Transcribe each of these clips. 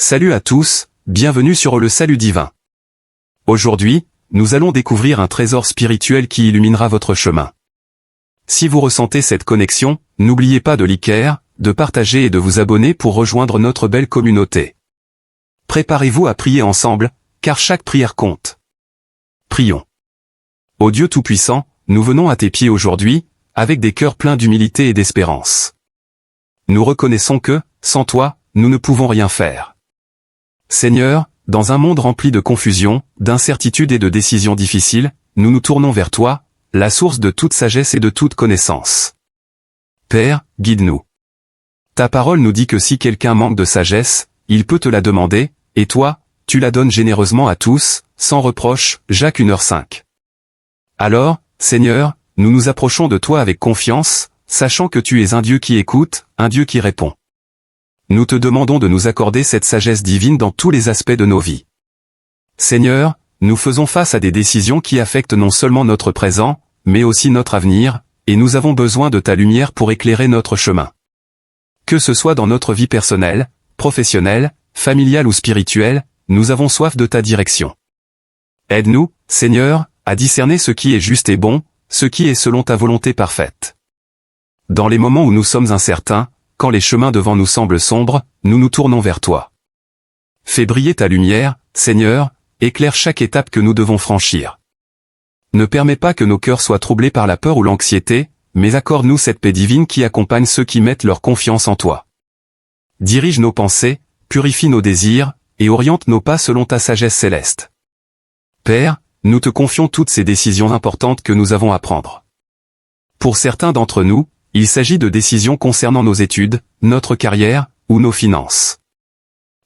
Salut à tous, bienvenue sur le Salut Divin. Aujourd'hui, nous allons découvrir un trésor spirituel qui illuminera votre chemin. Si vous ressentez cette connexion, n'oubliez pas de liker, de partager et de vous abonner pour rejoindre notre belle communauté. Préparez-vous à prier ensemble, car chaque prière compte. Prions. Ô Dieu Tout-Puissant, nous venons à tes pieds aujourd'hui, avec des cœurs pleins d'humilité et d'espérance. Nous reconnaissons que, sans toi, nous ne pouvons rien faire. Seigneur, dans un monde rempli de confusion, d'incertitude et de décisions difficiles, nous nous tournons vers toi, la source de toute sagesse et de toute connaissance. Père, guide-nous. Ta parole nous dit que si quelqu'un manque de sagesse, il peut te la demander, et toi, tu la donnes généreusement à tous, sans reproche, Jacques 1h5. Alors, Seigneur, nous nous approchons de toi avec confiance, sachant que tu es un Dieu qui écoute, un Dieu qui répond. Nous te demandons de nous accorder cette sagesse divine dans tous les aspects de nos vies. Seigneur, nous faisons face à des décisions qui affectent non seulement notre présent, mais aussi notre avenir, et nous avons besoin de ta lumière pour éclairer notre chemin. Que ce soit dans notre vie personnelle, professionnelle, familiale ou spirituelle, nous avons soif de ta direction. Aide-nous, Seigneur, à discerner ce qui est juste et bon, ce qui est selon ta volonté parfaite. Dans les moments où nous sommes incertains, quand les chemins devant nous semblent sombres, nous nous tournons vers toi. Fais briller ta lumière, Seigneur, éclaire chaque étape que nous devons franchir. Ne permets pas que nos cœurs soient troublés par la peur ou l'anxiété, mais accorde-nous cette paix divine qui accompagne ceux qui mettent leur confiance en toi. Dirige nos pensées, purifie nos désirs, et oriente nos pas selon ta sagesse céleste. Père, nous te confions toutes ces décisions importantes que nous avons à prendre. Pour certains d'entre nous, il s'agit de décisions concernant nos études, notre carrière, ou nos finances.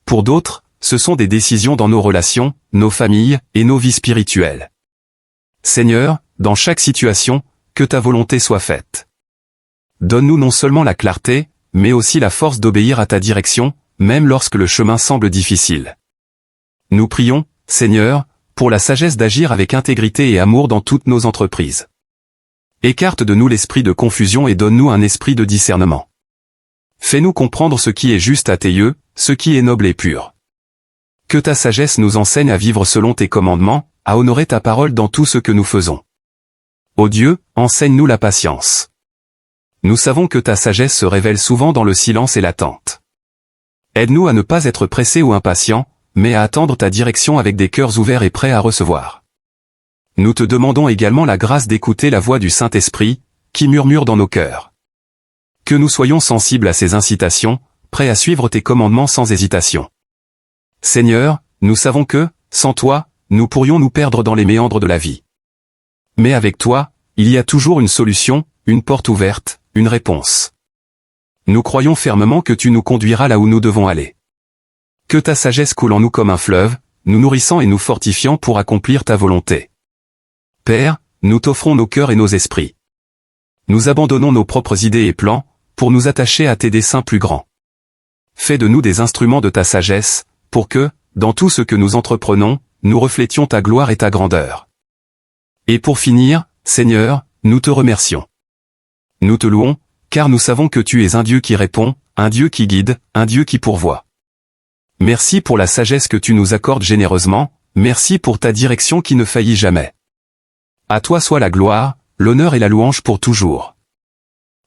Pour d'autres, ce sont des décisions dans nos relations, nos familles, et nos vies spirituelles. Seigneur, dans chaque situation, que ta volonté soit faite. Donne-nous non seulement la clarté, mais aussi la force d'obéir à ta direction, même lorsque le chemin semble difficile. Nous prions, Seigneur, pour la sagesse d'agir avec intégrité et amour dans toutes nos entreprises. Écarte de nous l'esprit de confusion et donne-nous un esprit de discernement. Fais-nous comprendre ce qui est juste à tes yeux, ce qui est noble et pur. Que ta sagesse nous enseigne à vivre selon tes commandements, à honorer ta parole dans tout ce que nous faisons. Ô Dieu, enseigne-nous la patience. Nous savons que ta sagesse se révèle souvent dans le silence et l'attente. Aide-nous à ne pas être pressés ou impatients, mais à attendre ta direction avec des cœurs ouverts et prêts à recevoir. Nous te demandons également la grâce d'écouter la voix du Saint-Esprit, qui murmure dans nos cœurs. Que nous soyons sensibles à ces incitations, prêts à suivre tes commandements sans hésitation. Seigneur, nous savons que, sans toi, nous pourrions nous perdre dans les méandres de la vie. Mais avec toi, il y a toujours une solution, une porte ouverte, une réponse. Nous croyons fermement que tu nous conduiras là où nous devons aller. Que ta sagesse coule en nous comme un fleuve, nous nourrissant et nous fortifiant pour accomplir ta volonté. Père, nous t'offrons nos cœurs et nos esprits. Nous abandonnons nos propres idées et plans, pour nous attacher à tes desseins plus grands. Fais de nous des instruments de ta sagesse, pour que, dans tout ce que nous entreprenons, nous reflétions ta gloire et ta grandeur. Et pour finir, Seigneur, nous te remercions. Nous te louons, car nous savons que tu es un Dieu qui répond, un Dieu qui guide, un Dieu qui pourvoit. Merci pour la sagesse que tu nous accordes généreusement, merci pour ta direction qui ne faillit jamais. À toi soit la gloire, l'honneur et la louange pour toujours.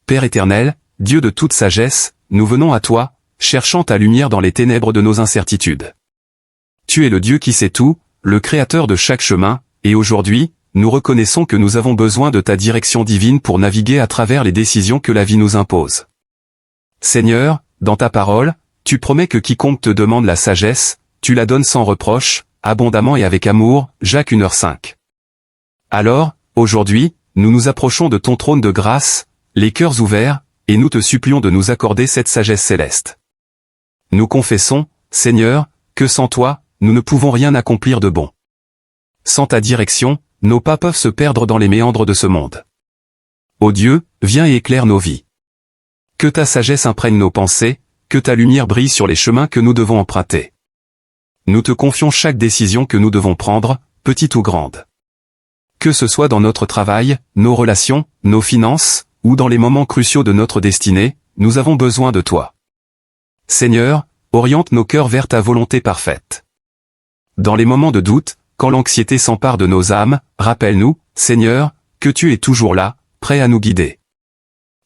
Père éternel, Dieu de toute sagesse, nous venons à toi, cherchant ta lumière dans les ténèbres de nos incertitudes. Tu es le Dieu qui sait tout, le créateur de chaque chemin, et aujourd'hui, nous reconnaissons que nous avons besoin de ta direction divine pour naviguer à travers les décisions que la vie nous impose. Seigneur, dans ta parole, tu promets que quiconque te demande la sagesse, tu la donnes sans reproche, abondamment et avec amour, Jacques 1h5. Alors, aujourd'hui, nous nous approchons de ton trône de grâce, les cœurs ouverts, et nous te supplions de nous accorder cette sagesse céleste. Nous confessons, Seigneur, que sans toi, nous ne pouvons rien accomplir de bon. Sans ta direction, nos pas peuvent se perdre dans les méandres de ce monde. Ô Dieu, viens et éclaire nos vies. Que ta sagesse imprègne nos pensées, que ta lumière brille sur les chemins que nous devons emprunter. Nous te confions chaque décision que nous devons prendre, petite ou grande. Que ce soit dans notre travail, nos relations, nos finances, ou dans les moments cruciaux de notre destinée, nous avons besoin de toi. Seigneur, Oriente nos cœurs vers ta volonté parfaite. Dans les moments de doute, quand l'anxiété s'empare de nos âmes, rappelle-nous, Seigneur, que tu es toujours là, prêt à nous guider.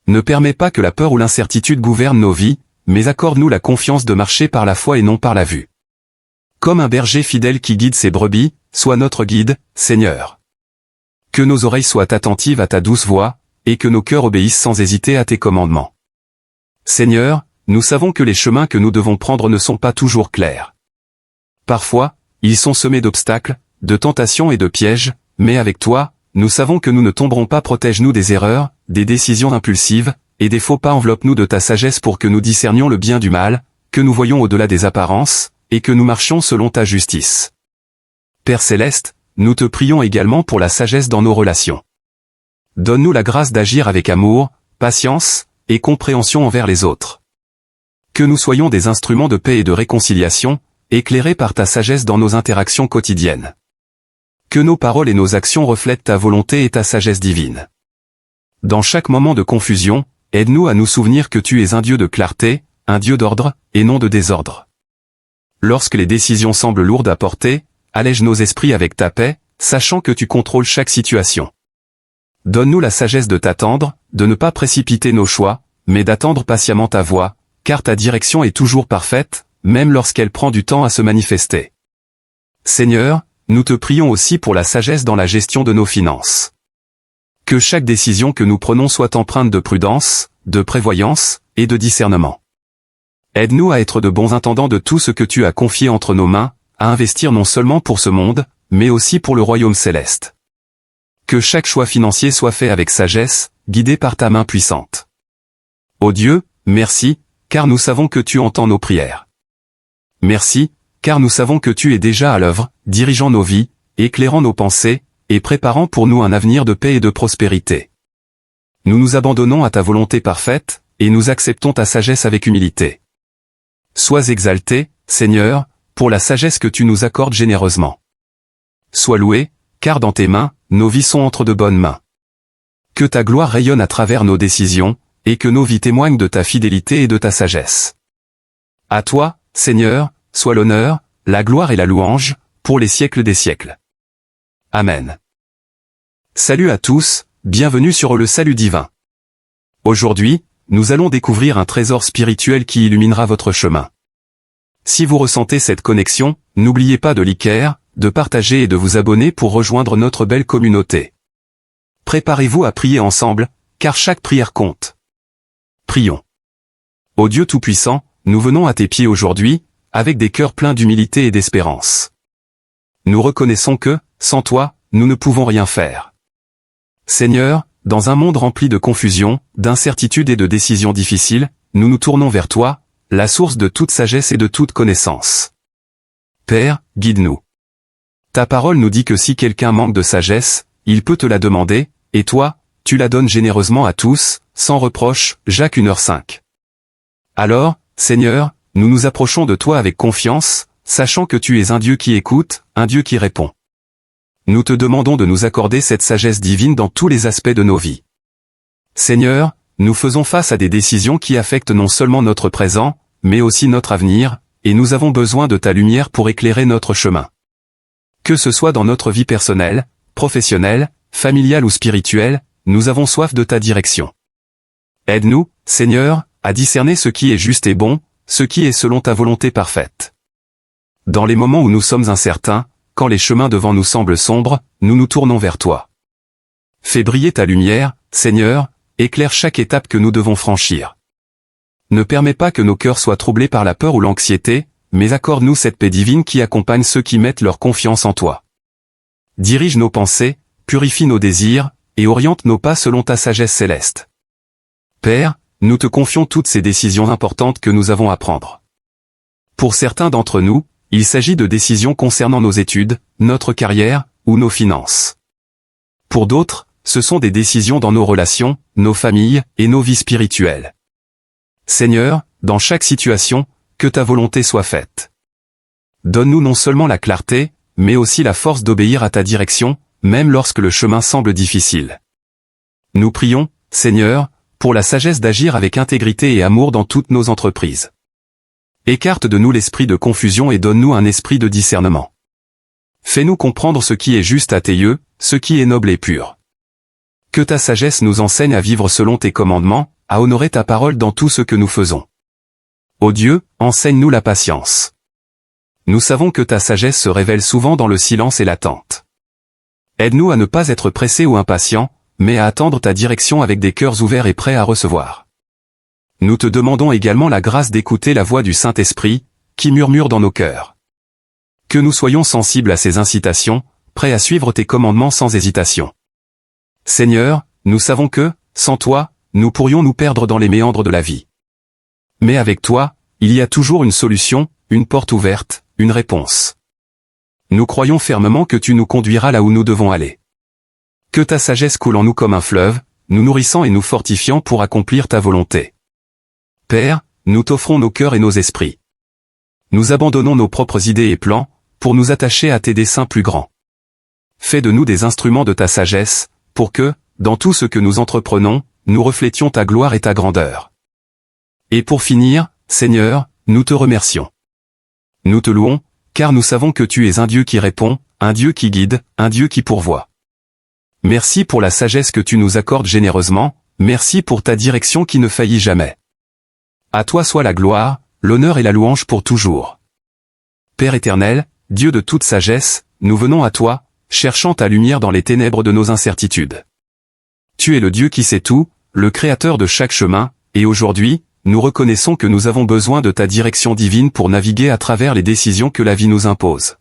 Ne permets pas que la peur ou l'incertitude gouvernent nos vies, mais accorde-nous la confiance de marcher par la foi et non par la vue. Comme un berger fidèle qui guide ses brebis, sois notre guide, Seigneur. Que nos oreilles soient attentives à ta douce voix, et que nos cœurs obéissent sans hésiter à tes commandements. Seigneur, nous savons que les chemins que nous devons prendre ne sont pas toujours clairs. Parfois, ils sont semés d'obstacles, de tentations et de pièges, mais avec toi, nous savons que nous ne tomberons pas. Protège-nous des erreurs, des décisions impulsives, et des faux pas. Enveloppe-nous de ta sagesse pour que nous discernions le bien du mal, que nous voyions au-delà des apparences, et que nous marchions selon ta justice. Père Céleste, nous te prions également pour la sagesse dans nos relations. Donne-nous la grâce d'agir avec amour, patience, et compréhension envers les autres. Que nous soyons des instruments de paix et de réconciliation, éclairés par ta sagesse dans nos interactions quotidiennes. Que nos paroles et nos actions reflètent ta volonté et ta sagesse divine. Dans chaque moment de confusion, aide-nous à nous souvenir que tu es un Dieu de clarté, un Dieu d'ordre, et non de désordre. Lorsque les décisions semblent lourdes à porter, allège nos esprits avec ta paix, sachant que tu contrôles chaque situation. Donne-nous la sagesse de t'attendre, de ne pas précipiter nos choix, mais d'attendre patiemment ta voix, car ta direction est toujours parfaite, même lorsqu'elle prend du temps à se manifester. Seigneur, nous te prions aussi pour la sagesse dans la gestion de nos finances. Que chaque décision que nous prenons soit empreinte de prudence, de prévoyance, et de discernement. Aide-nous à être de bons intendants de tout ce que tu as confié entre nos mains, à investir non seulement pour ce monde, mais aussi pour le royaume céleste. Que chaque choix financier soit fait avec sagesse, guidé par ta main puissante. Ô Dieu, merci, car nous savons que tu entends nos prières. Merci, car nous savons que tu es déjà à l'œuvre, dirigeant nos vies, éclairant nos pensées, et préparant pour nous un avenir de paix et de prospérité. Nous nous abandonnons à ta volonté parfaite, et nous acceptons ta sagesse avec humilité. Sois exalté, Seigneur, pour la sagesse que tu nous accordes généreusement. Sois loué, car dans tes mains, nos vies sont entre de bonnes mains. Que ta gloire rayonne à travers nos décisions, et que nos vies témoignent de ta fidélité et de ta sagesse. À toi, Seigneur, soit l'honneur, la gloire et la louange, pour les siècles des siècles. Amen. Salut à tous, bienvenue sur le Salut Divin. Aujourd'hui, nous allons découvrir un trésor spirituel qui illuminera votre chemin. Si vous ressentez cette connexion, n'oubliez pas de liker, de partager et de vous abonner pour rejoindre notre belle communauté. Préparez-vous à prier ensemble, car chaque prière compte. Prions. Ô Dieu Tout-Puissant, nous venons à tes pieds aujourd'hui, avec des cœurs pleins d'humilité et d'espérance. Nous reconnaissons que, sans toi, nous ne pouvons rien faire. Seigneur, dans un monde rempli de confusion, d'incertitudes et de décisions difficiles, nous nous tournons vers toi, la source de toute sagesse et de toute connaissance. Père, guide-nous. Ta parole nous dit que si quelqu'un manque de sagesse, il peut te la demander, et toi, tu la donnes généreusement à tous, sans reproche, Jacques 1h5. Alors, Seigneur, nous nous approchons de toi avec confiance, sachant que tu es un Dieu qui écoute, un Dieu qui répond. Nous te demandons de nous accorder cette sagesse divine dans tous les aspects de nos vies. Seigneur, nous faisons face à des décisions qui affectent non seulement notre présent, mais aussi notre avenir, et nous avons besoin de ta lumière pour éclairer notre chemin. Que ce soit dans notre vie personnelle, professionnelle, familiale ou spirituelle, nous avons soif de ta direction. Aide-nous, Seigneur, à discerner ce qui est juste et bon, ce qui est selon ta volonté parfaite. Dans les moments où nous sommes incertains, quand les chemins devant nous semblent sombres, nous nous tournons vers toi. Fais briller ta lumière, Seigneur, éclaire chaque étape que nous devons franchir. Ne permets pas que nos cœurs soient troublés par la peur ou l'anxiété, mais accorde-nous cette paix divine qui accompagne ceux qui mettent leur confiance en toi. Dirige nos pensées, purifie nos désirs, et oriente nos pas selon ta sagesse céleste. Père, nous te confions toutes ces décisions importantes que nous avons à prendre. Pour certains d'entre nous, il s'agit de décisions concernant nos études, notre carrière, ou nos finances. Pour d'autres, ce sont des décisions dans nos relations, nos familles, et nos vies spirituelles. Seigneur, dans chaque situation, que ta volonté soit faite. Donne-nous non seulement la clarté, mais aussi la force d'obéir à ta direction, même lorsque le chemin semble difficile. Nous prions, Seigneur, pour la sagesse d'agir avec intégrité et amour dans toutes nos entreprises. Écarte de nous l'esprit de confusion et donne-nous un esprit de discernement. Fais-nous comprendre ce qui est juste à tes yeux, ce qui est noble et pur. Que ta sagesse nous enseigne à vivre selon tes commandements, à honorer ta parole dans tout ce que nous faisons. Ô Dieu, enseigne-nous la patience. Nous savons que ta sagesse se révèle souvent dans le silence et l'attente. Aide-nous à ne pas être pressés ou impatients, mais à attendre ta direction avec des cœurs ouverts et prêts à recevoir. Nous te demandons également la grâce d'écouter la voix du Saint-Esprit, qui murmure dans nos cœurs. Que nous soyons sensibles à ces incitations, prêts à suivre tes commandements sans hésitation. Seigneur, nous savons que, sans toi, nous pourrions nous perdre dans les méandres de la vie. Mais avec toi, il y a toujours une solution, une porte ouverte, une réponse. Nous croyons fermement que tu nous conduiras là où nous devons aller. Que ta sagesse coule en nous comme un fleuve, nous nourrissant et nous fortifiant pour accomplir ta volonté. Père, nous t'offrons nos cœurs et nos esprits. Nous abandonnons nos propres idées et plans, pour nous attacher à tes desseins plus grands. Fais de nous des instruments de ta sagesse, pour que, dans tout ce que nous entreprenons, nous reflétions ta gloire et ta grandeur. Et pour finir, Seigneur, nous te remercions. Nous te louons, car nous savons que tu es un Dieu qui répond, un Dieu qui guide, un Dieu qui pourvoit. Merci pour la sagesse que tu nous accordes généreusement, merci pour ta direction qui ne faillit jamais. À toi soit la gloire, l'honneur et la louange pour toujours. Père éternel, Dieu de toute sagesse, nous venons à toi, cherchant ta lumière dans les ténèbres de nos incertitudes. Tu es le Dieu qui sait tout, le créateur de chaque chemin, et aujourd'hui, nous reconnaissons que nous avons besoin de ta direction divine pour naviguer à travers les décisions que la vie nous impose.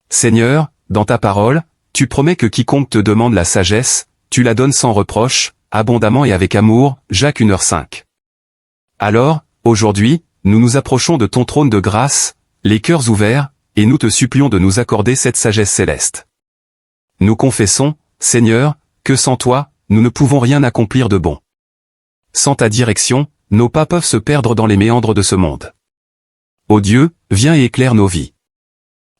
Seigneur, dans ta parole, tu promets que quiconque te demande la sagesse, tu la donnes sans reproche, abondamment et avec amour, Jacques 1h5. Alors, aujourd'hui, nous nous approchons de ton trône de grâce, les cœurs ouverts, et nous te supplions de nous accorder cette sagesse céleste. Nous confessons, Seigneur, que sans toi, nous ne pouvons rien accomplir de bon. Sans ta direction, nos pas peuvent se perdre dans les méandres de ce monde. Ô Dieu, viens et éclaire nos vies.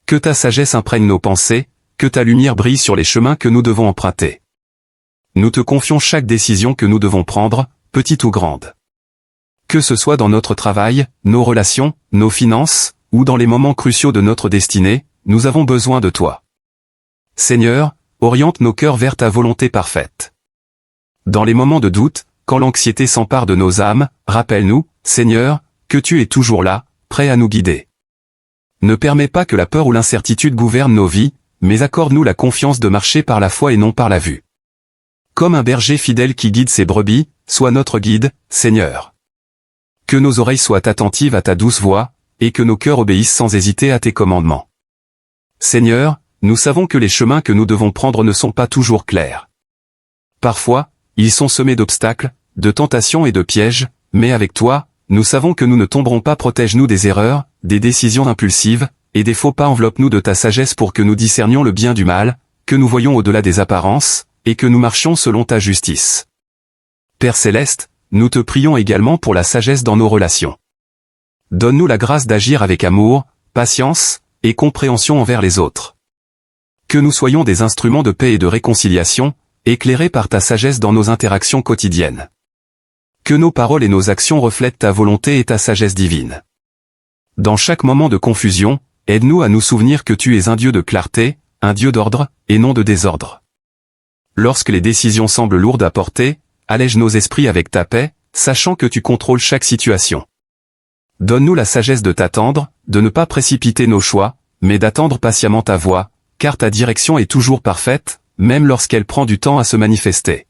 Que ta sagesse imprègne nos pensées, que ta lumière brille sur les chemins que nous devons emprunter. Nous te confions chaque décision que nous devons prendre, petite ou grande. Que ce soit dans notre travail, nos relations, nos finances, ou dans les moments cruciaux de notre destinée, nous avons besoin de toi. Seigneur, oriente nos cœurs vers ta volonté parfaite. Dans les moments de doute, quand l'anxiété s'empare de nos âmes, rappelle-nous, Seigneur, que tu es toujours là, prêt à nous guider. Ne permets pas que la peur ou l'incertitude gouvernent nos vies, mais accorde-nous la confiance de marcher par la foi et non par la vue. Comme un berger fidèle qui guide ses brebis, sois notre guide, Seigneur. Que nos oreilles soient attentives à ta douce voix, et que nos cœurs obéissent sans hésiter à tes commandements. Seigneur, nous savons que les chemins que nous devons prendre ne sont pas toujours clairs. Parfois, ils sont semés d'obstacles, de tentations et de pièges, mais avec toi, nous savons que nous ne tomberons pas. Protège-nous des erreurs, des décisions impulsives, et des faux pas. Enveloppe-nous de ta sagesse pour que nous discernions le bien du mal, que nous voyions au-delà des apparences, et que nous marchions selon ta justice. Père céleste, nous te prions également pour la sagesse dans nos relations. Donne-nous la grâce d'agir avec amour, patience, et compréhension envers les autres. Que nous soyons des instruments de paix et de réconciliation, éclairés par ta sagesse dans nos interactions quotidiennes. Que nos paroles et nos actions reflètent ta volonté et ta sagesse divine. Dans chaque moment de confusion, aide-nous à nous souvenir que tu es un Dieu de clarté, un Dieu d'ordre, et non de désordre. Lorsque les décisions semblent lourdes à porter, allège nos esprits avec ta paix, sachant que tu contrôles chaque situation. Donne-nous la sagesse de t'attendre, de ne pas précipiter nos choix, mais d'attendre patiemment ta voix, car ta direction est toujours parfaite, même lorsqu'elle prend du temps à se manifester.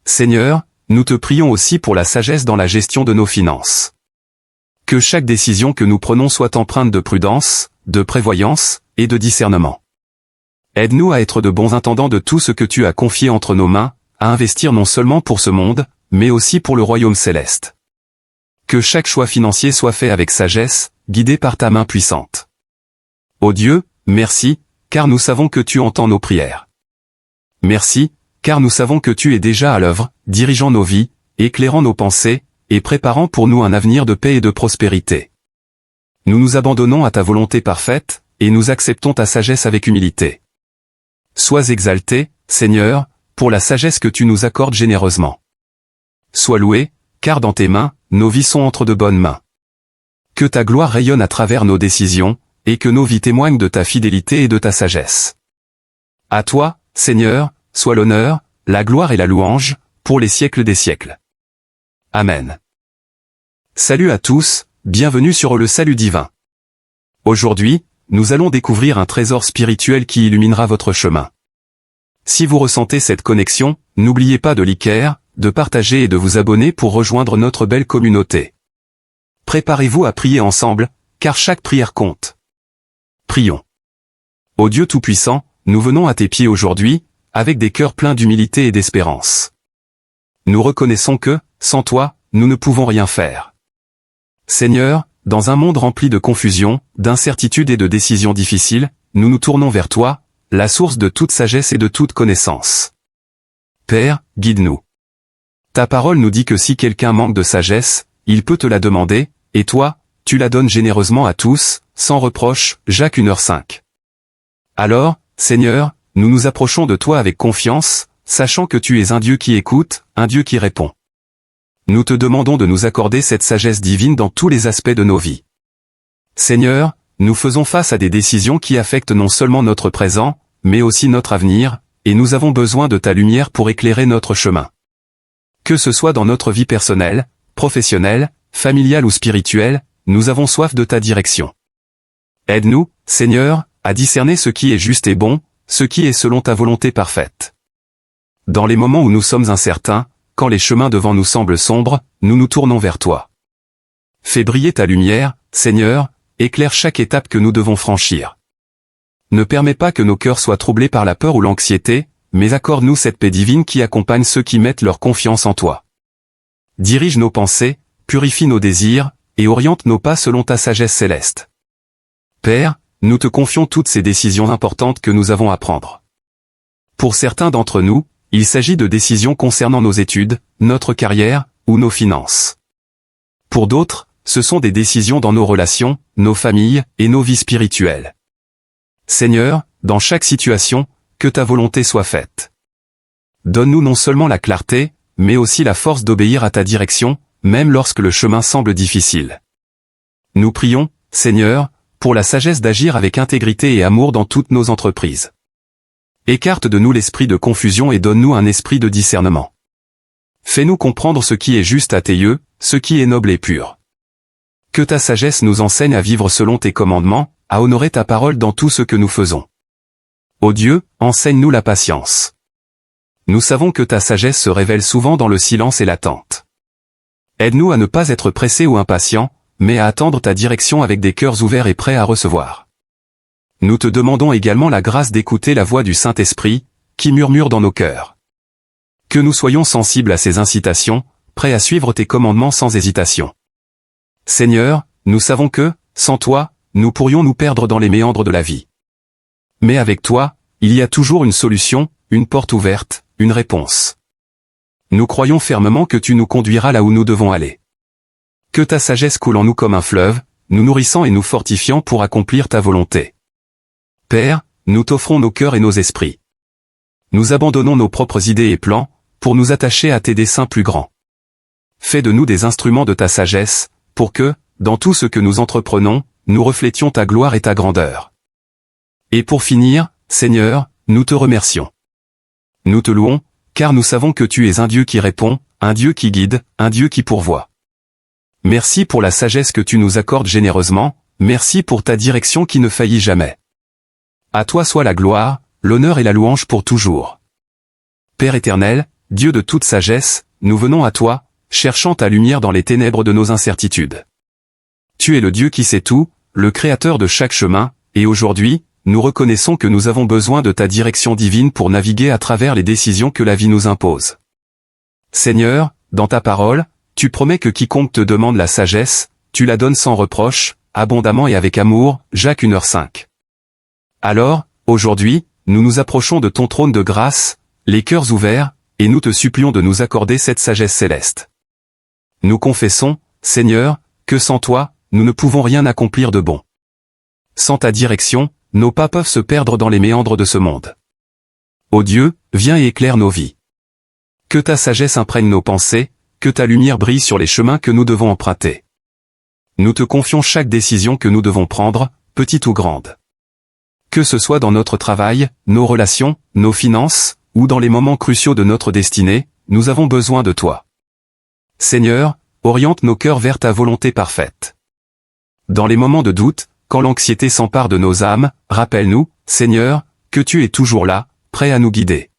Seigneur, nous te prions aussi pour la sagesse dans la gestion de nos finances. Que chaque décision que nous prenons soit empreinte de prudence, de prévoyance, et de discernement. Aide-nous à être de bons intendants de tout ce que tu as confié entre nos mains, à investir non seulement pour ce monde, mais aussi pour le royaume céleste. Que chaque choix financier soit fait avec sagesse, guidé par ta main puissante. Ô Dieu, merci, car nous savons que tu entends nos prières. Merci, car nous savons que tu es déjà à l'œuvre, dirigeant nos vies, éclairant nos pensées, et préparant pour nous un avenir de paix et de prospérité. Nous nous abandonnons à ta volonté parfaite, et nous acceptons ta sagesse avec humilité. Sois exalté, Seigneur, pour la sagesse que tu nous accordes généreusement. Sois loué, car dans tes mains, nos vies sont entre de bonnes mains. Que ta gloire rayonne à travers nos décisions, et que nos vies témoignent de ta fidélité et de ta sagesse. À toi, Seigneur, soit l'honneur, la gloire et la louange, pour les siècles des siècles. Amen. Salut à tous, bienvenue sur le Salut Divin. Aujourd'hui, nous allons découvrir un trésor spirituel qui illuminera votre chemin. Si vous ressentez cette connexion, n'oubliez pas de liker, de partager et de vous abonner pour rejoindre notre belle communauté. Préparez-vous à prier ensemble, car chaque prière compte. Prions. Ô Dieu Tout-Puissant, nous venons à tes pieds aujourd'hui, avec des cœurs pleins d'humilité et d'espérance. Nous reconnaissons que, sans toi, nous ne pouvons rien faire. Seigneur, dans un monde rempli de confusion, d'incertitude et de décisions difficiles, nous nous tournons vers toi, la source de toute sagesse et de toute connaissance. Père, guide-nous. Ta parole nous dit que si quelqu'un manque de sagesse, il peut te la demander, et toi, tu la donnes généreusement à tous, sans reproche, Jacques 1h5. Alors, Seigneur, nous nous approchons de toi avec confiance, sachant que tu es un Dieu qui écoute, un Dieu qui répond. Nous te demandons de nous accorder cette sagesse divine dans tous les aspects de nos vies. Seigneur, nous faisons face à des décisions qui affectent non seulement notre présent, mais aussi notre avenir, et nous avons besoin de ta lumière pour éclairer notre chemin. Que ce soit dans notre vie personnelle, professionnelle, familiale ou spirituelle, nous avons soif de ta direction. Aide-nous, Seigneur, à discerner ce qui est juste et bon, ce qui est selon ta volonté parfaite. Dans les moments où nous sommes incertains, quand les chemins devant nous semblent sombres, nous nous tournons vers toi. Fais briller ta lumière, Seigneur, éclaire chaque étape que nous devons franchir. Ne permets pas que nos cœurs soient troublés par la peur ou l'anxiété, mais accorde-nous cette paix divine qui accompagne ceux qui mettent leur confiance en toi. Dirige nos pensées, purifie nos désirs, et oriente nos pas selon ta sagesse céleste. Père, nous te confions toutes ces décisions importantes que nous avons à prendre. Pour certains d'entre nous, il s'agit de décisions concernant nos études, notre carrière, ou nos finances. Pour d'autres, ce sont des décisions dans nos relations, nos familles, et nos vies spirituelles. Seigneur, dans chaque situation, que ta volonté soit faite. Donne-nous non seulement la clarté, mais aussi la force d'obéir à ta direction, même lorsque le chemin semble difficile. Nous prions, Seigneur, pour la sagesse d'agir avec intégrité et amour dans toutes nos entreprises. Écarte de nous l'esprit de confusion et donne-nous un esprit de discernement. Fais-nous comprendre ce qui est juste à tes yeux, ce qui est noble et pur. Que ta sagesse nous enseigne à vivre selon tes commandements, à honorer ta parole dans tout ce que nous faisons. Ô Dieu, enseigne-nous la patience. Nous savons que ta sagesse se révèle souvent dans le silence et l'attente. Aide-nous à ne pas être pressés ou impatients, mais à attendre ta direction avec des cœurs ouverts et prêts à recevoir. Nous te demandons également la grâce d'écouter la voix du Saint-Esprit, qui murmure dans nos cœurs. Que nous soyons sensibles à ces incitations, prêts à suivre tes commandements sans hésitation. Seigneur, nous savons que, sans toi, nous pourrions nous perdre dans les méandres de la vie. Mais avec toi, il y a toujours une solution, une porte ouverte, une réponse. Nous croyons fermement que tu nous conduiras là où nous devons aller. Que ta sagesse coule en nous comme un fleuve, nous nourrissant et nous fortifiant pour accomplir ta volonté. Père, nous t'offrons nos cœurs et nos esprits. Nous abandonnons nos propres idées et plans, pour nous attacher à tes desseins plus grands. Fais de nous des instruments de ta sagesse, pour que, dans tout ce que nous entreprenons, nous reflétions ta gloire et ta grandeur. Et pour finir, Seigneur, nous te remercions. Nous te louons, car nous savons que tu es un Dieu qui répond, un Dieu qui guide, un Dieu qui pourvoit. Merci pour la sagesse que tu nous accordes généreusement, merci pour ta direction qui ne faillit jamais. À toi soit la gloire, l'honneur et la louange pour toujours. Père éternel, Dieu de toute sagesse, nous venons à toi, cherchant ta lumière dans les ténèbres de nos incertitudes. Tu es le Dieu qui sait tout, le créateur de chaque chemin, et aujourd'hui, nous reconnaissons que nous avons besoin de ta direction divine pour naviguer à travers les décisions que la vie nous impose. Seigneur, dans ta parole, tu promets que quiconque te demande la sagesse, tu la donnes sans reproche, abondamment et avec amour, Jacques 1h5. Alors, aujourd'hui, nous nous approchons de ton trône de grâce, les cœurs ouverts, et nous te supplions de nous accorder cette sagesse céleste. Nous confessons, Seigneur, que sans toi, nous ne pouvons rien accomplir de bon. Sans ta direction, nos pas peuvent se perdre dans les méandres de ce monde. Ô Dieu, viens et éclaire nos vies. Que ta sagesse imprègne nos pensées, que ta lumière brille sur les chemins que nous devons emprunter. nous te confions chaque décision que nous devons prendre, petite ou grande. Que ce soit dans notre travail, nos relations, nos finances, ou dans les moments cruciaux de notre destinée, nous avons besoin de toi. Seigneur, oriente nos cœurs vers ta volonté parfaite. Dans les moments de doute, quand l'anxiété s'empare de nos âmes, rappelle-nous, Seigneur, que tu es toujours là, prêt à nous guider.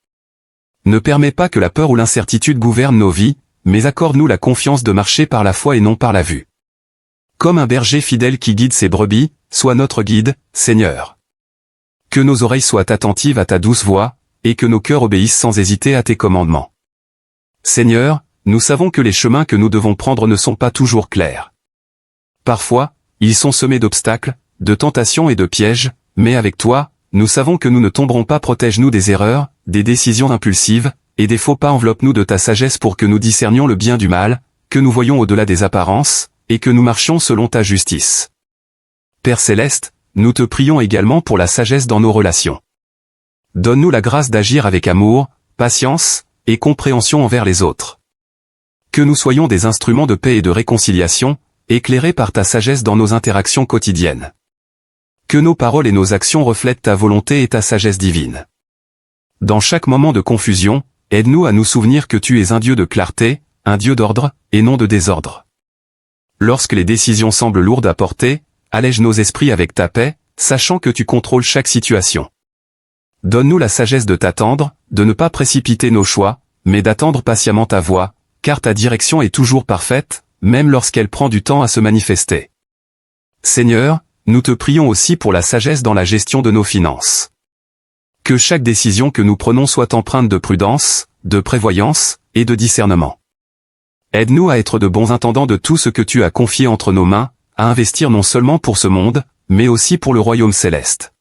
Ne permets pas que la peur ou l'incertitude gouvernent nos vies, mais accorde-nous la confiance de marcher par la foi et non par la vue. Comme un berger fidèle qui guide ses brebis, sois notre guide, Seigneur. Que nos oreilles soient attentives à ta douce voix, et que nos cœurs obéissent sans hésiter à tes commandements. Seigneur, nous savons que les chemins que nous devons prendre ne sont pas toujours clairs. Parfois, ils sont semés d'obstacles, de tentations et de pièges, mais avec toi, nous savons que nous ne tomberons pas. Protège-nous des erreurs, des décisions impulsives, et des faux pas. Enveloppe-nous de ta sagesse pour que nous discernions le bien du mal, que nous voyions au-delà des apparences, et que nous marchions selon ta justice. Père Céleste, nous te prions également pour la sagesse dans nos relations. Donne-nous la grâce d'agir avec amour, patience, et compréhension envers les autres. Que nous soyons des instruments de paix et de réconciliation, éclairés par ta sagesse dans nos interactions quotidiennes. Que nos paroles et nos actions reflètent ta volonté et ta sagesse divine. Dans chaque moment de confusion, aide-nous à nous souvenir que tu es un Dieu de clarté, un Dieu d'ordre, et non de désordre. Lorsque les décisions semblent lourdes à porter, allège nos esprits avec ta paix, sachant que tu contrôles chaque situation. Donne-nous la sagesse de t'attendre, de ne pas précipiter nos choix, mais d'attendre patiemment ta voix, car ta direction est toujours parfaite, même lorsqu'elle prend du temps à se manifester. Seigneur, nous te prions aussi pour la sagesse dans la gestion de nos finances. Que chaque décision que nous prenons soit empreinte de prudence, de prévoyance, et de discernement. Aide-nous à être de bons intendants de tout ce que tu as confié entre nos mains, à investir non seulement pour ce monde, mais aussi pour le royaume céleste.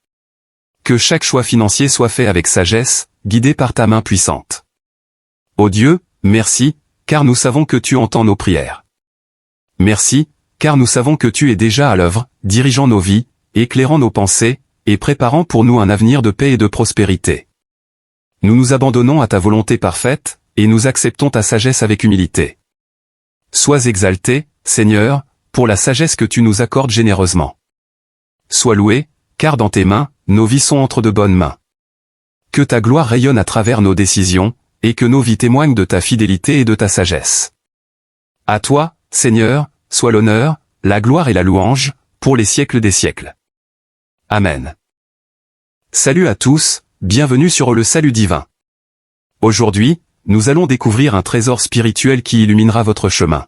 Que chaque choix financier soit fait avec sagesse, guidé par ta main puissante. Ô Dieu, merci, car nous savons que tu entends nos prières. Merci, car nous savons que tu es déjà à l'œuvre, dirigeant nos vies, éclairant nos pensées, et préparant pour nous un avenir de paix et de prospérité. Nous nous abandonnons à ta volonté parfaite, et nous acceptons ta sagesse avec humilité. Sois exalté, Seigneur, pour la sagesse que tu nous accordes généreusement. Sois loué, car dans tes mains, nos vies sont entre de bonnes mains. Que ta gloire rayonne à travers nos décisions, et que nos vies témoignent de ta fidélité et de ta sagesse. À toi, Seigneur, soit l'honneur, la gloire et la louange, pour les siècles des siècles. Amen. Salut à tous, bienvenue sur le Salut Divin. Aujourd'hui, nous allons découvrir un trésor spirituel qui illuminera votre chemin.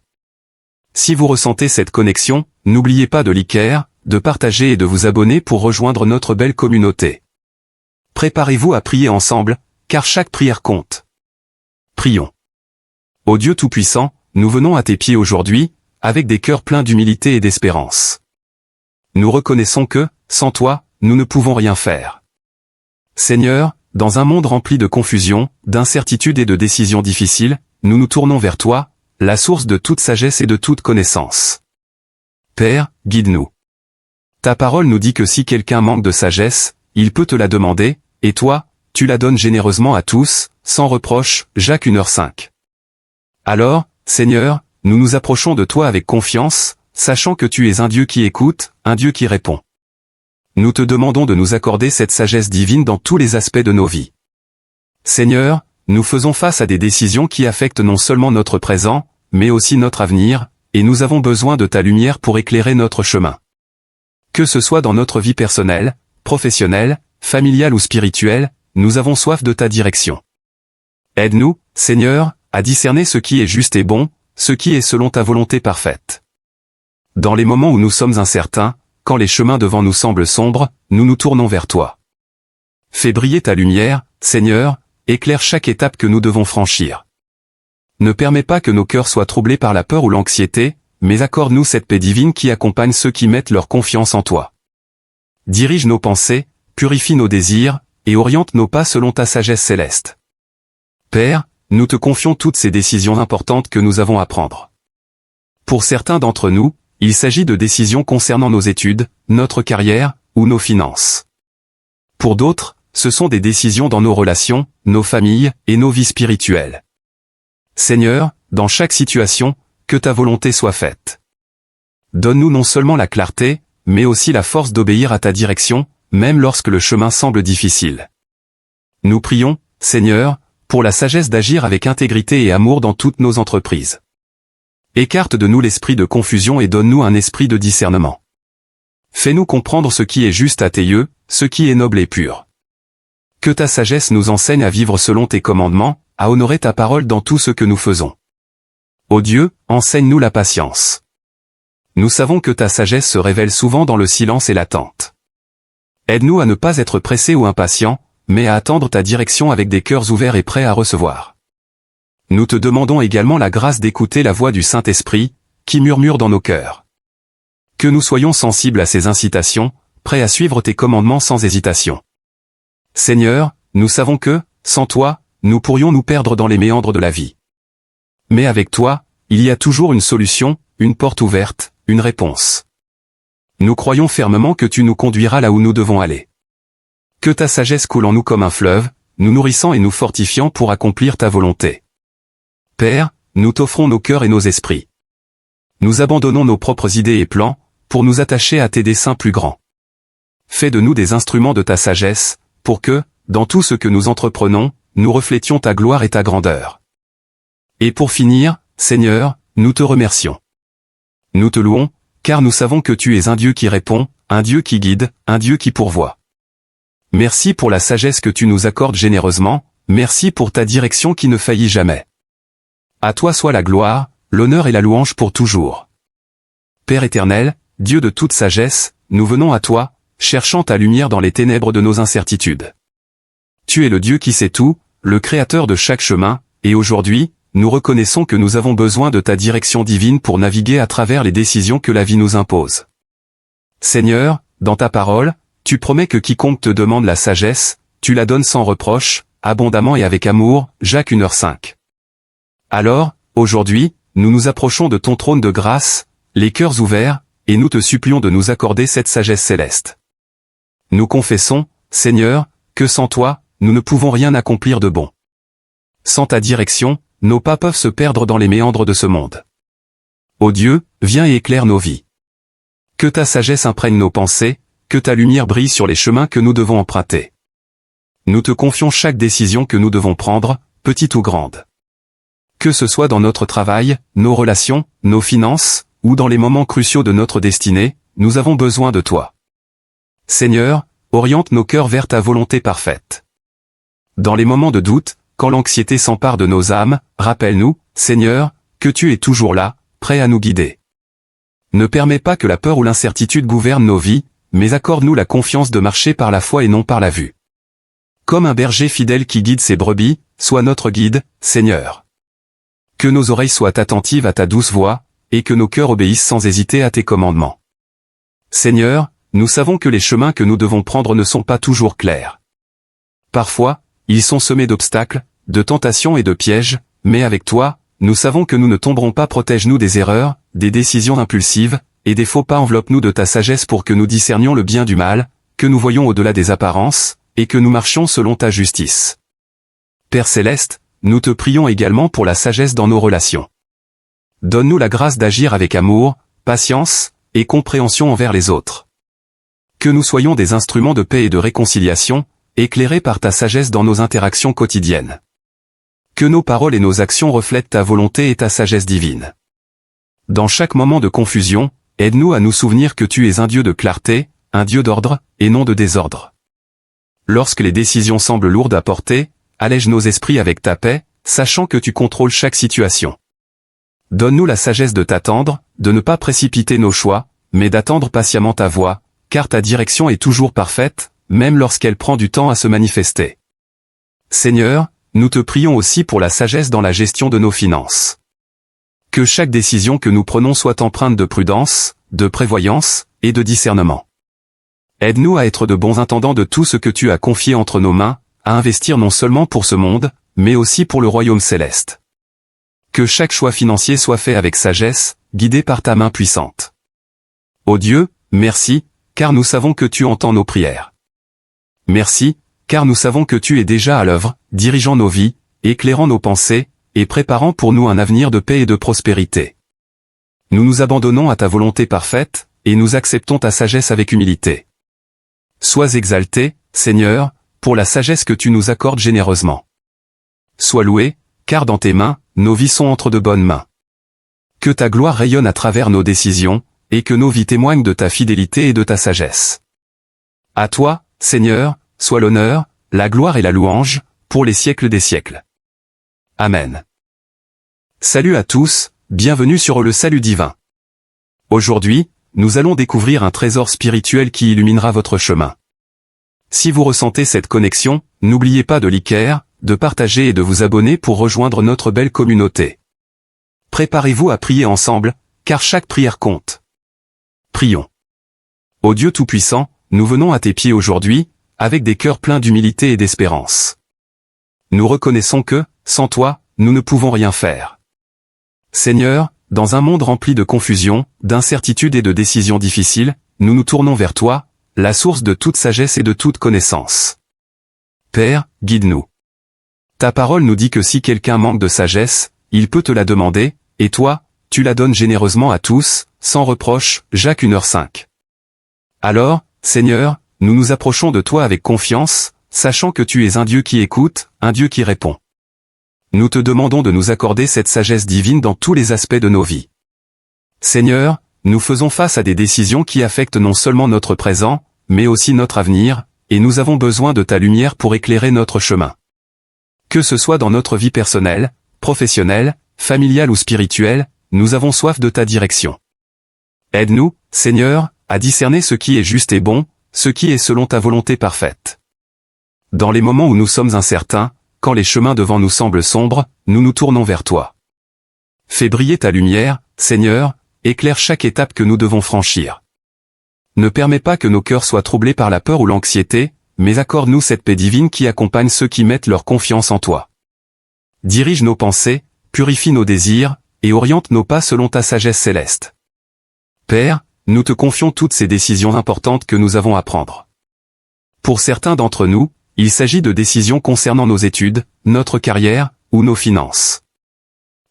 Si vous ressentez cette connexion, n'oubliez pas de liker, de partager et de vous abonner pour rejoindre notre belle communauté. Préparez-vous à prier ensemble, car chaque prière compte. Prions. Ô Dieu Tout-Puissant, nous venons à tes pieds aujourd'hui, avec des cœurs pleins d'humilité et d'espérance. Nous reconnaissons que, sans toi, nous ne pouvons rien faire. Seigneur, dans un monde rempli de confusion, d'incertitude et de décisions difficiles, nous nous tournons vers toi, la source de toute sagesse et de toute connaissance. Père, guide-nous. Ta parole nous dit que si quelqu'un manque de sagesse, il peut te la demander, et toi, tu la donnes généreusement à tous, sans reproche, Jacques 1h5. Alors, Seigneur, nous nous approchons de toi avec confiance, sachant que tu es un Dieu qui écoute, un Dieu qui répond. Nous te demandons de nous accorder cette sagesse divine dans tous les aspects de nos vies. Seigneur, nous faisons face à des décisions qui affectent non seulement notre présent, mais aussi notre avenir, et nous avons besoin de ta lumière pour éclairer notre chemin. Que ce soit dans notre vie personnelle, professionnelle, familiale ou spirituelle, nous avons soif de ta direction. Aide-nous, Seigneur, à discerner ce qui est juste et bon, ce qui est selon ta volonté parfaite. Dans les moments où nous sommes incertains, quand les chemins devant nous semblent sombres, nous nous tournons vers toi. Fais briller ta lumière, Seigneur, éclaire chaque étape que nous devons franchir. Ne permets pas que nos cœurs soient troublés par la peur ou l'anxiété, mais accorde-nous cette paix divine qui accompagne ceux qui mettent leur confiance en toi. Dirige nos pensées, purifie nos désirs, et oriente nos pas selon ta sagesse céleste. Père, nous te confions toutes ces décisions importantes que nous avons à prendre. Pour certains d'entre nous, il s'agit de décisions concernant nos études, notre carrière, ou nos finances. Pour d'autres, ce sont des décisions dans nos relations, nos familles, et nos vies spirituelles. Seigneur, dans chaque situation, que ta volonté soit faite. donne-nous non seulement la clarté, mais aussi la force d'obéir à ta direction, même lorsque le chemin semble difficile. Nous prions, Seigneur, pour la sagesse d'agir avec intégrité et amour dans toutes nos entreprises. Écarte de nous l'esprit de confusion et donne-nous un esprit de discernement. Fais-nous comprendre ce qui est juste à tes yeux, ce qui est noble et pur. Que ta sagesse nous enseigne à vivre selon tes commandements, à honorer ta parole dans tout ce que nous faisons. Ô Dieu, enseigne-nous la patience. Nous savons que ta sagesse se révèle souvent dans le silence et l'attente. Aide-nous à ne pas être pressés ou impatients, mais à attendre ta direction avec des cœurs ouverts et prêts à recevoir. Nous te demandons également la grâce d'écouter la voix du Saint-Esprit, qui murmure dans nos cœurs. Que nous soyons sensibles à ces incitations, prêts à suivre tes commandements sans hésitation. Seigneur, nous savons que, sans toi, nous pourrions nous perdre dans les méandres de la vie. Mais avec toi, il y a toujours une solution, une porte ouverte, une réponse. Nous croyons fermement que tu nous conduiras là où nous devons aller. Que ta sagesse coule en nous comme un fleuve, nous nourrissant et nous fortifiant pour accomplir ta volonté. Père, nous t'offrons nos cœurs et nos esprits. Nous abandonnons nos propres idées et plans, pour nous attacher à tes desseins plus grands. Fais de nous des instruments de ta sagesse, pour que, dans tout ce que nous entreprenons, nous reflétions ta gloire et ta grandeur. Et pour finir, Seigneur, nous te remercions. Nous te louons, car nous savons que tu es un Dieu qui répond, un Dieu qui guide, un Dieu qui pourvoit. Merci pour la sagesse que tu nous accordes généreusement, merci pour ta direction qui ne faillit jamais. À toi soit la gloire, l'honneur et la louange pour toujours. Père éternel, Dieu de toute sagesse, nous venons à toi, cherchant ta lumière dans les ténèbres de nos incertitudes. Tu es le Dieu qui sait tout, le créateur de chaque chemin, et aujourd'hui, nous reconnaissons que nous avons besoin de ta direction divine pour naviguer à travers les décisions que la vie nous impose. Seigneur, dans ta parole, tu promets que quiconque te demande la sagesse, tu la donnes sans reproche, abondamment et avec amour, Jacques 1h5. Alors, aujourd'hui, nous nous approchons de ton trône de grâce, les cœurs ouverts, et nous te supplions de nous accorder cette sagesse céleste. Nous confessons, Seigneur, que sans toi, nous ne pouvons rien accomplir de bon. Sans ta direction, nos pas peuvent se perdre dans les méandres de ce monde. Ô Dieu, viens et éclaire nos vies. Que ta sagesse imprègne nos pensées, que ta lumière brille sur les chemins que nous devons emprunter. Nous te confions chaque décision que nous devons prendre, petite ou grande. Que ce soit dans notre travail, nos relations, nos finances, ou dans les moments cruciaux de notre destinée, nous avons besoin de toi. Seigneur, oriente nos cœurs vers ta volonté parfaite. Dans les moments de doute, quand l'anxiété s'empare de nos âmes, rappelle-nous, Seigneur, que tu es toujours là, prêt à nous guider. Ne permets pas que la peur ou l'incertitude gouvernent nos vies, mais accorde-nous la confiance de marcher par la foi et non par la vue. Comme un berger fidèle qui guide ses brebis, sois notre guide, Seigneur. Que nos oreilles soient attentives à ta douce voix, et que nos cœurs obéissent sans hésiter à tes commandements. Seigneur, nous savons que les chemins que nous devons prendre ne sont pas toujours clairs. Parfois, ils sont semés d'obstacles, de tentations et de pièges, mais avec toi, nous savons que nous ne tomberons pas. Protège-nous des erreurs, des décisions impulsives, et des faux pas. Enveloppe-nous de ta sagesse pour que nous discernions le bien du mal, que nous voyions au-delà des apparences, et que nous marchions selon ta justice. Père céleste, nous te prions également pour la sagesse dans nos relations. Donne-nous la grâce d'agir avec amour, patience, et compréhension envers les autres. Que nous soyons des instruments de paix et de réconciliation, éclairés par ta sagesse dans nos interactions quotidiennes. Que nos paroles et nos actions reflètent ta volonté et ta sagesse divine. Dans chaque moment de confusion, aide-nous à nous souvenir que tu es un Dieu de clarté, un Dieu d'ordre, et non de désordre. Lorsque les décisions semblent lourdes à porter, allège nos esprits avec ta paix, sachant que tu contrôles chaque situation. Donne-nous la sagesse de t'attendre, de ne pas précipiter nos choix, mais d'attendre patiemment ta voix, car ta direction est toujours parfaite, même lorsqu'elle prend du temps à se manifester. Seigneur, nous te prions aussi pour la sagesse dans la gestion de nos finances. Que chaque décision que nous prenons soit empreinte de prudence, de prévoyance, et de discernement. Aide-nous à être de bons intendants de tout ce que tu as confié entre nos mains, à investir non seulement pour ce monde, mais aussi pour le royaume céleste. Que chaque choix financier soit fait avec sagesse, guidé par ta main puissante. Ô Dieu, merci, car nous savons que tu entends nos prières. Merci, car nous savons que tu es déjà à l'œuvre, dirigeant nos vies, éclairant nos pensées, et préparant pour nous un avenir de paix et de prospérité. Nous nous abandonnons à ta volonté parfaite, et nous acceptons ta sagesse avec humilité. Sois exalté, Seigneur, pour la sagesse que tu nous accordes généreusement. Sois loué, car dans tes mains, nos vies sont entre de bonnes mains. Que ta gloire rayonne à travers nos décisions, et que nos vies témoignent de ta fidélité et de ta sagesse. À toi, Seigneur, soit l'honneur, la gloire et la louange, pour les siècles des siècles. Amen. Salut à tous, bienvenue sur le Salut divin. Aujourd'hui, nous allons découvrir un trésor spirituel qui illuminera votre chemin. Si vous ressentez cette connexion, n'oubliez pas de liker, de partager et de vous abonner pour rejoindre notre belle communauté. Préparez-vous à prier ensemble, car chaque prière compte. Prions. Ô Dieu Tout-Puissant, nous venons à tes pieds aujourd'hui, avec des cœurs pleins d'humilité et d'espérance. Nous reconnaissons que, sans toi, nous ne pouvons rien faire. Seigneur, dans un monde rempli de confusion, d'incertitudes et de décisions difficiles, nous nous tournons vers toi, la source de toute sagesse et de toute connaissance. Père, guide-nous. Ta parole nous dit que si quelqu'un manque de sagesse, il peut te la demander, et toi, tu la donnes généreusement à tous, sans reproche, Jacques 1h5. Alors, Seigneur, nous nous approchons de toi avec confiance, sachant que tu es un Dieu qui écoute, un Dieu qui répond. Nous te demandons de nous accorder cette sagesse divine dans tous les aspects de nos vies. Seigneur, nous faisons face à des décisions qui affectent non seulement notre présent, mais aussi notre avenir, et nous avons besoin de ta lumière pour éclairer notre chemin. Que ce soit dans notre vie personnelle, professionnelle, familiale ou spirituelle, nous avons soif de ta direction. Aide-nous, Seigneur, à discerner ce qui est juste et bon, ce qui est selon ta volonté parfaite. Dans les moments où nous sommes incertains, quand les chemins devant nous semblent sombres, nous nous tournons vers toi. Fais briller ta lumière, Seigneur, éclaire chaque étape que nous devons franchir. Ne permets pas que nos cœurs soient troublés par la peur ou l'anxiété, mais accorde-nous cette paix divine qui accompagne ceux qui mettent leur confiance en toi. Dirige nos pensées, purifie nos désirs, et oriente nos pas selon ta sagesse céleste. Père, nous te confions toutes ces décisions importantes que nous avons à prendre. Pour certains d'entre nous, il s'agit de décisions concernant nos études, notre carrière, ou nos finances.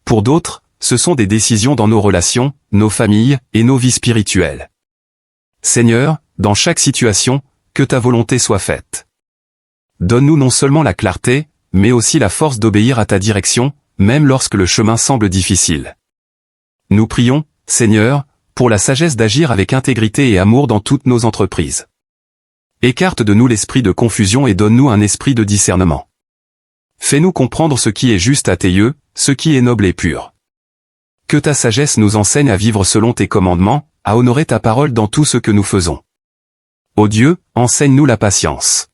Pour d'autres, ce sont des décisions dans nos relations, nos familles, et nos vies spirituelles. Seigneur, dans chaque situation, que ta volonté soit faite. Donne-nous non seulement la clarté, mais aussi la force d'obéir à ta direction, même lorsque le chemin semble difficile. Nous prions, Seigneur, pour la sagesse d'agir avec intégrité et amour dans toutes nos entreprises. Écarte de nous l'esprit de confusion et donne-nous un esprit de discernement. Fais-nous comprendre ce qui est juste à tes yeux, ce qui est noble et pur. Que ta sagesse nous enseigne à vivre selon tes commandements, à honorer ta parole dans tout ce que nous faisons. Ô Dieu, enseigne-nous la patience.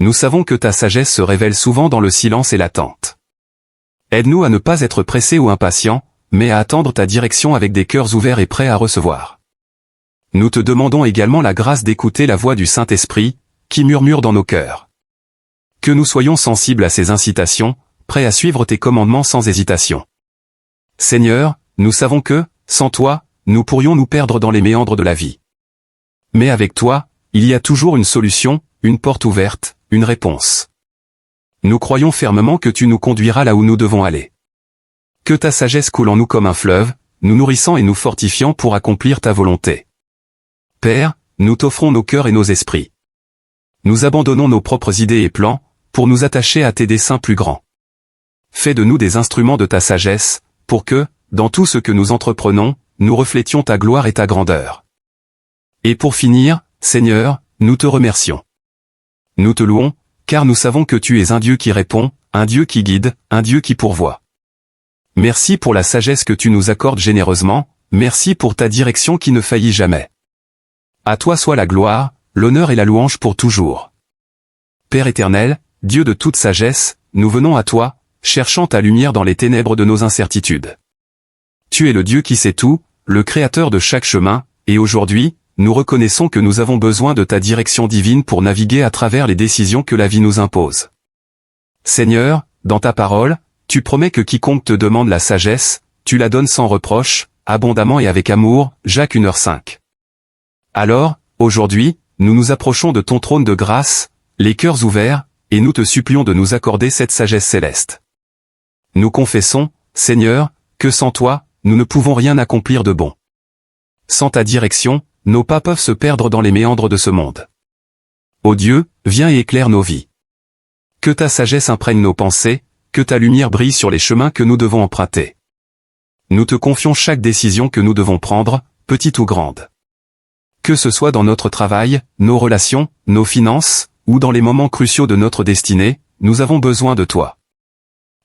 Nous savons que ta sagesse se révèle souvent dans le silence et l'attente. Aide-nous à ne pas être pressés ou impatients, mais à attendre ta direction avec des cœurs ouverts et prêts à recevoir. Nous te demandons également la grâce d'écouter la voix du Saint-Esprit, qui murmure dans nos cœurs. Que nous soyons sensibles à ces incitations, prêts à suivre tes commandements sans hésitation. Seigneur, nous savons que, sans toi, nous pourrions nous perdre dans les méandres de la vie. Mais avec toi, il y a toujours une solution, une porte ouverte, une réponse. Nous croyons fermement que tu nous conduiras là où nous devons aller. Que ta sagesse coule en nous comme un fleuve, nous nourrissant et nous fortifiant pour accomplir ta volonté. Père, nous t'offrons nos cœurs et nos esprits. Nous abandonnons nos propres idées et plans, pour nous attacher à tes desseins plus grands. Fais de nous des instruments de ta sagesse, pour que, dans tout ce que nous entreprenons, nous reflétions ta gloire et ta grandeur. Et pour finir, Seigneur, nous te remercions. Nous te louons, car nous savons que tu es un Dieu qui répond, un Dieu qui guide, un Dieu qui pourvoit. Merci pour la sagesse que tu nous accordes généreusement, merci pour ta direction qui ne faillit jamais. À toi soit la gloire, l'honneur et la louange pour toujours. Père éternel, Dieu de toute sagesse, nous venons à toi, cherchant ta lumière dans les ténèbres de nos incertitudes. Tu es le Dieu qui sait tout, le créateur de chaque chemin, et aujourd'hui, nous reconnaissons que nous avons besoin de ta direction divine pour naviguer à travers les décisions que la vie nous impose. Seigneur, dans ta parole, tu promets que quiconque te demande la sagesse, tu la donnes sans reproche, abondamment et avec amour, Jacques 1h5. Alors, aujourd'hui, nous nous approchons de ton trône de grâce, les cœurs ouverts, et nous te supplions de nous accorder cette sagesse céleste. Nous confessons, Seigneur, que sans toi, nous ne pouvons rien accomplir de bon. Sans ta direction, nos pas peuvent se perdre dans les méandres de ce monde. Ô Dieu, viens et éclaire nos vies. Que ta sagesse imprègne nos pensées, que ta lumière brille sur les chemins que nous devons emprunter. Nous te confions chaque décision que nous devons prendre, petite ou grande. Que ce soit dans notre travail, nos relations, nos finances, ou dans les moments cruciaux de notre destinée, nous avons besoin de toi.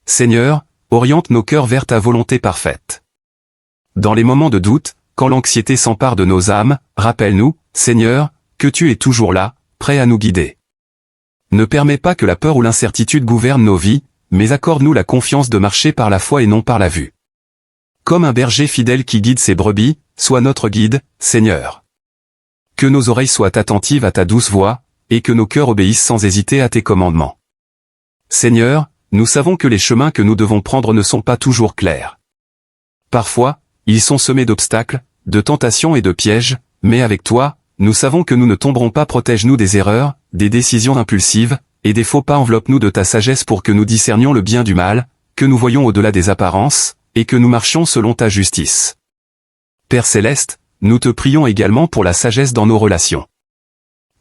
Seigneur, oriente nos cœurs vers ta volonté parfaite. Dans les moments de doute, quand l'anxiété s'empare de nos âmes, rappelle-nous, Seigneur, que tu es toujours là, prêt à nous guider. Ne permets pas que la peur ou l'incertitude gouvernent nos vies, mais accorde-nous la confiance de marcher par la foi et non par la vue. Comme un berger fidèle qui guide ses brebis, sois notre guide, Seigneur. Que nos oreilles soient attentives à ta douce voix, et que nos cœurs obéissent sans hésiter à tes commandements. Seigneur, nous savons que les chemins que nous devons prendre ne sont pas toujours clairs. Parfois, ils sont semés d'obstacles, de tentations et de pièges, mais avec toi, nous savons que nous ne tomberons pas. Protège-nous des erreurs, des décisions impulsives, et des faux pas. Enveloppe-nous de ta sagesse pour que nous discernions le bien du mal, que nous voyions au-delà des apparences, et que nous marchions selon ta justice. Père céleste, nous te prions également pour la sagesse dans nos relations.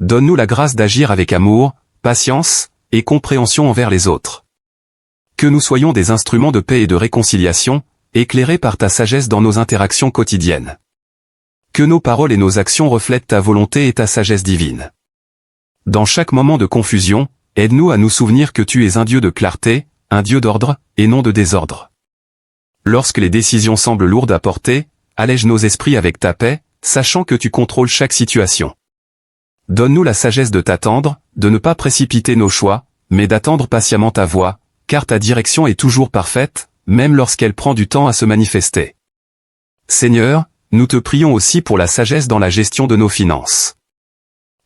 Donne-nous la grâce d'agir avec amour, patience, et compréhension envers les autres. Que nous soyons des instruments de paix et de réconciliation, éclairés par ta sagesse dans nos interactions quotidiennes. Que nos paroles et nos actions reflètent ta volonté et ta sagesse divine. Dans chaque moment de confusion, aide-nous à nous souvenir que tu es un Dieu de clarté, un Dieu d'ordre, et non de désordre. Lorsque les décisions semblent lourdes à porter, allège nos esprits avec ta paix, sachant que tu contrôles chaque situation. Donne-nous la sagesse de t'attendre, de ne pas précipiter nos choix, mais d'attendre patiemment ta voix, car ta direction est toujours parfaite, même lorsqu'elle prend du temps à se manifester. Seigneur, nous te prions aussi pour la sagesse dans la gestion de nos finances.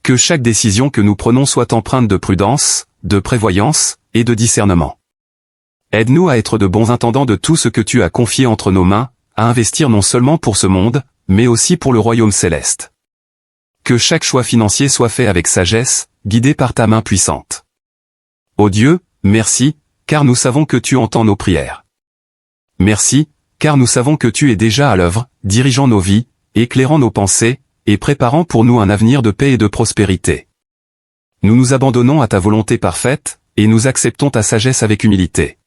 Que chaque décision que nous prenons soit empreinte de prudence, de prévoyance, et de discernement. Aide-nous à être de bons intendants de tout ce que tu as confié entre nos mains, à investir non seulement pour ce monde, mais aussi pour le royaume céleste. Que chaque choix financier soit fait avec sagesse, guidé par ta main puissante. Ô Dieu, merci, car nous savons que tu entends nos prières. Merci, car nous savons que tu es déjà à l'œuvre, dirigeant nos vies, éclairant nos pensées, et préparant pour nous un avenir de paix et de prospérité. Nous nous abandonnons à ta volonté parfaite, et nous acceptons ta sagesse avec humilité.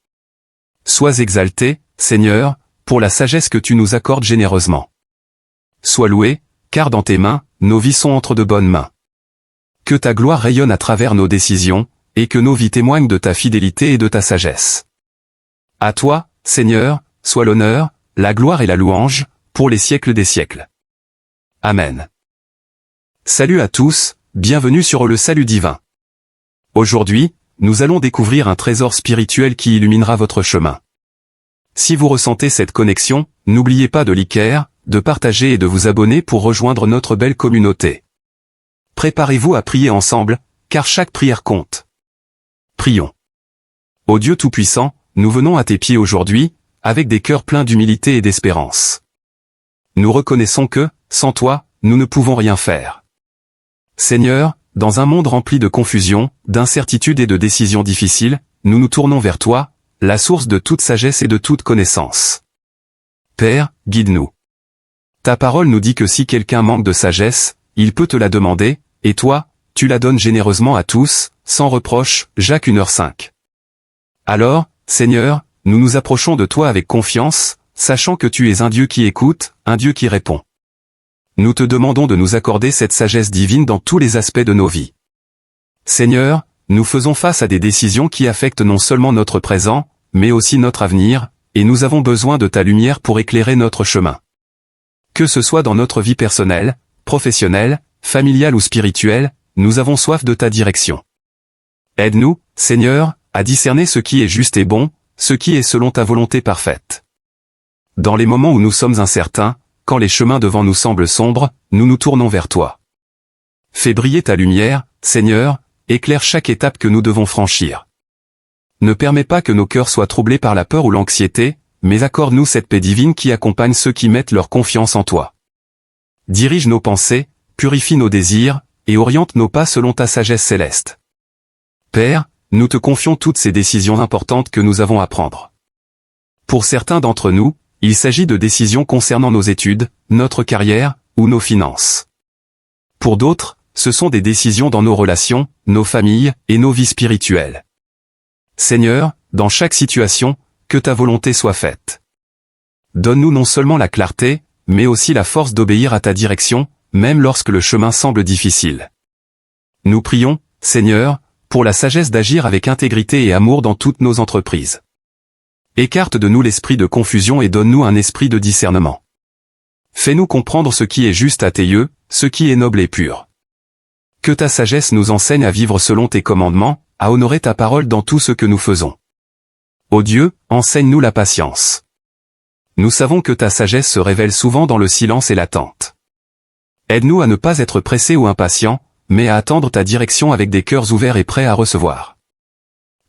Sois exalté, Seigneur, pour la sagesse que tu nous accordes généreusement. Sois loué, car dans tes mains, nos vies sont entre de bonnes mains. Que ta gloire rayonne à travers nos décisions, et que nos vies témoignent de ta fidélité et de ta sagesse. À toi, Seigneur, soit l'honneur, la gloire et la louange, pour les siècles des siècles. Amen. Salut à tous, bienvenue sur le Salut divin. Aujourd'hui, nous allons découvrir un trésor spirituel qui illuminera votre chemin. Si vous ressentez cette connexion, n'oubliez pas de liker, de partager et de vous abonner pour rejoindre notre belle communauté. Préparez-vous à prier ensemble, car chaque prière compte. Prions. Ô Dieu Tout-Puissant, nous venons à tes pieds aujourd'hui, avec des cœurs pleins d'humilité et d'espérance. Nous reconnaissons que, sans toi, nous ne pouvons rien faire. Seigneur, dans un monde rempli de confusion, d'incertitude et de décisions difficiles, nous nous tournons vers toi, la source de toute sagesse et de toute connaissance. Père, guide-nous. Ta parole nous dit que si quelqu'un manque de sagesse, il peut te la demander, et toi, tu la donnes généreusement à tous, sans reproche, Jacques 1h5. Alors, Seigneur, nous nous approchons de toi avec confiance, sachant que tu es un Dieu qui écoute, un Dieu qui répond. Nous te demandons de nous accorder cette sagesse divine dans tous les aspects de nos vies. Seigneur, nous faisons face à des décisions qui affectent non seulement notre présent, mais aussi notre avenir, et nous avons besoin de ta lumière pour éclairer notre chemin. Que ce soit dans notre vie personnelle, professionnelle, familiale ou spirituelle, nous avons soif de ta direction. Aide-nous, Seigneur, à discerner ce qui est juste et bon, ce qui est selon ta volonté parfaite. Dans les moments où nous sommes incertains, quand les chemins devant nous semblent sombres, nous nous tournons vers toi. Fais briller ta lumière, Seigneur, éclaire chaque étape que nous devons franchir. Ne permets pas que nos cœurs soient troublés par la peur ou l'anxiété, mais accorde-nous cette paix divine qui accompagne ceux qui mettent leur confiance en toi. Dirige nos pensées, purifie nos désirs, et oriente nos pas selon ta sagesse céleste. Père, nous te confions toutes ces décisions importantes que nous avons à prendre. Pour certains d'entre nous, il s'agit de décisions concernant nos études, notre carrière, ou nos finances. Pour d'autres, ce sont des décisions dans nos relations, nos familles, et nos vies spirituelles. Seigneur, dans chaque situation, que ta volonté soit faite. Donne-nous non seulement la clarté, mais aussi la force d'obéir à ta direction, même lorsque le chemin semble difficile. Nous prions, Seigneur, pour la sagesse d'agir avec intégrité et amour dans toutes nos entreprises. Écarte de nous l'esprit de confusion et donne-nous un esprit de discernement. Fais-nous comprendre ce qui est juste à tes yeux, ce qui est noble et pur. Que ta sagesse nous enseigne à vivre selon tes commandements, à honorer ta parole dans tout ce que nous faisons. Ô Dieu, enseigne-nous la patience. Nous savons que ta sagesse se révèle souvent dans le silence et l'attente. Aide-nous à ne pas être pressés ou impatients, mais à attendre ta direction avec des cœurs ouverts et prêts à recevoir.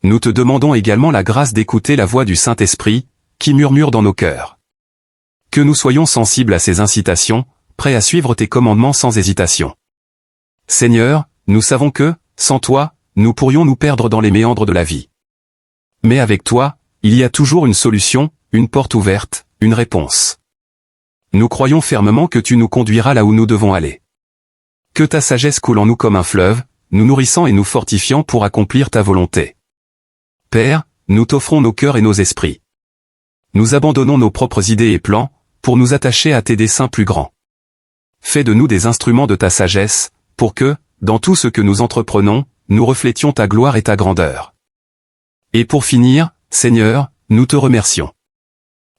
Nous te demandons également la grâce d'écouter la voix du Saint-Esprit, qui murmure dans nos cœurs. Que nous soyons sensibles à ces incitations, prêts à suivre tes commandements sans hésitation. Seigneur, nous savons que, sans toi, nous pourrions nous perdre dans les méandres de la vie. Mais avec toi, il y a toujours une solution, une porte ouverte, une réponse. Nous croyons fermement que tu nous conduiras là où nous devons aller. Que ta sagesse coule en nous comme un fleuve, nous nourrissant et nous fortifiant pour accomplir ta volonté. Père, nous t'offrons nos cœurs et nos esprits. Nous abandonnons nos propres idées et plans, pour nous attacher à tes desseins plus grands. Fais de nous des instruments de ta sagesse, pour que, dans tout ce que nous entreprenons, nous reflétions ta gloire et ta grandeur. Et pour finir, Seigneur, nous te remercions.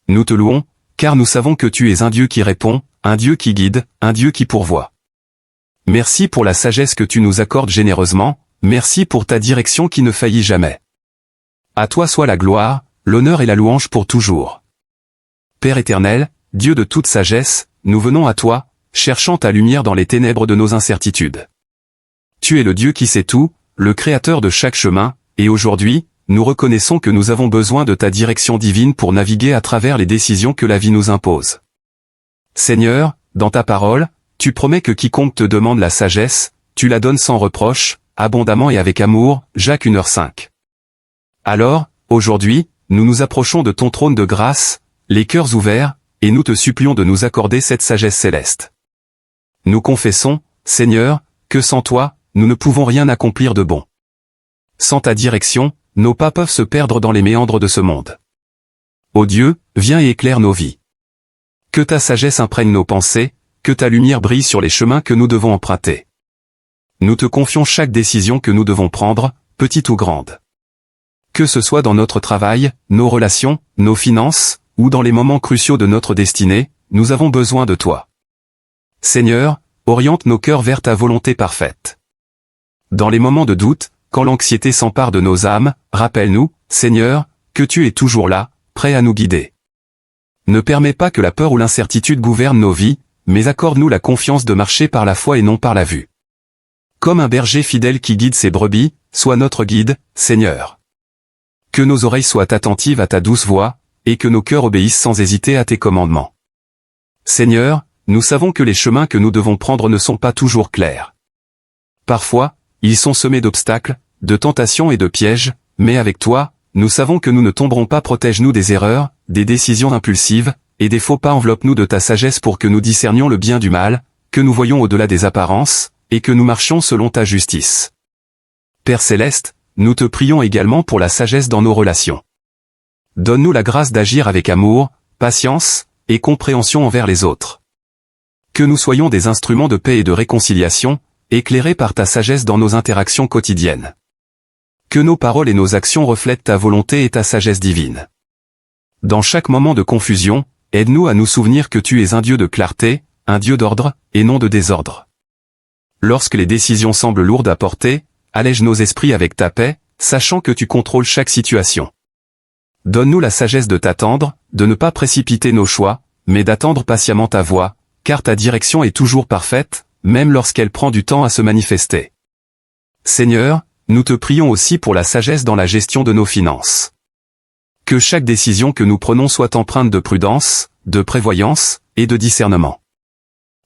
Nous te louons, car nous savons que tu es un Dieu qui répond, un Dieu qui guide, un Dieu qui pourvoit. Merci pour la sagesse que tu nous accordes généreusement, merci pour ta direction qui ne faillit jamais. À toi soit la gloire, l'honneur et la louange pour toujours. Père éternel, Dieu de toute sagesse, nous venons à toi, cherchant ta lumière dans les ténèbres de nos incertitudes. Tu es le Dieu qui sait tout, le créateur de chaque chemin, et aujourd'hui, nous reconnaissons que nous avons besoin de ta direction divine pour naviguer à travers les décisions que la vie nous impose. Seigneur, dans ta parole, tu promets que quiconque te demande la sagesse, tu la donnes sans reproche, abondamment et avec amour, Jacques 1h5. Alors, aujourd'hui, nous nous approchons de ton trône de grâce, les cœurs ouverts, et nous te supplions de nous accorder cette sagesse céleste. Nous confessons, Seigneur, que sans toi, nous ne pouvons rien accomplir de bon. Sans ta direction, nos pas peuvent se perdre dans les méandres de ce monde. Ô Dieu, viens et éclaire nos vies. Que ta sagesse imprègne nos pensées, que ta lumière brille sur les chemins que nous devons emprunter. Nous te confions chaque décision que nous devons prendre, petite ou grande. Que ce soit dans notre travail, nos relations, nos finances, ou dans les moments cruciaux de notre destinée, nous avons besoin de toi. Seigneur, oriente nos cœurs vers ta volonté parfaite. Dans les moments de doute, quand l'anxiété s'empare de nos âmes, rappelle-nous, Seigneur, que tu es toujours là, prêt à nous guider. Ne permets pas que la peur ou l'incertitude gouvernent nos vies, mais accorde-nous la confiance de marcher par la foi et non par la vue. Comme un berger fidèle qui guide ses brebis, sois notre guide, Seigneur. Que nos oreilles soient attentives à ta douce voix, et que nos cœurs obéissent sans hésiter à tes commandements. Seigneur, nous savons que les chemins que nous devons prendre ne sont pas toujours clairs. Parfois, ils sont semés d'obstacles, de tentations et de pièges, mais avec toi, nous savons que nous ne tomberons pas. Protège-nous des erreurs, des décisions impulsives, et des faux pas. Enveloppe-nous de ta sagesse pour que nous discernions le bien du mal, que nous voyions au-delà des apparences, et que nous marchions selon ta justice. Père céleste, nous te prions également pour la sagesse dans nos relations. Donne-nous la grâce d'agir avec amour, patience, et compréhension envers les autres. Que nous soyons des instruments de paix et de réconciliation, éclairés par ta sagesse dans nos interactions quotidiennes. Que nos paroles et nos actions reflètent ta volonté et ta sagesse divine. Dans chaque moment de confusion, aide-nous à nous souvenir que tu es un Dieu de clarté, un Dieu d'ordre, et non de désordre. Lorsque les décisions semblent lourdes à porter, allège nos esprits avec ta paix, sachant que tu contrôles chaque situation. Donne-nous la sagesse de t'attendre, de ne pas précipiter nos choix, mais d'attendre patiemment ta voix, car ta direction est toujours parfaite, même lorsqu'elle prend du temps à se manifester. Seigneur, nous te prions aussi pour la sagesse dans la gestion de nos finances. Que chaque décision que nous prenons soit empreinte de prudence, de prévoyance, et de discernement.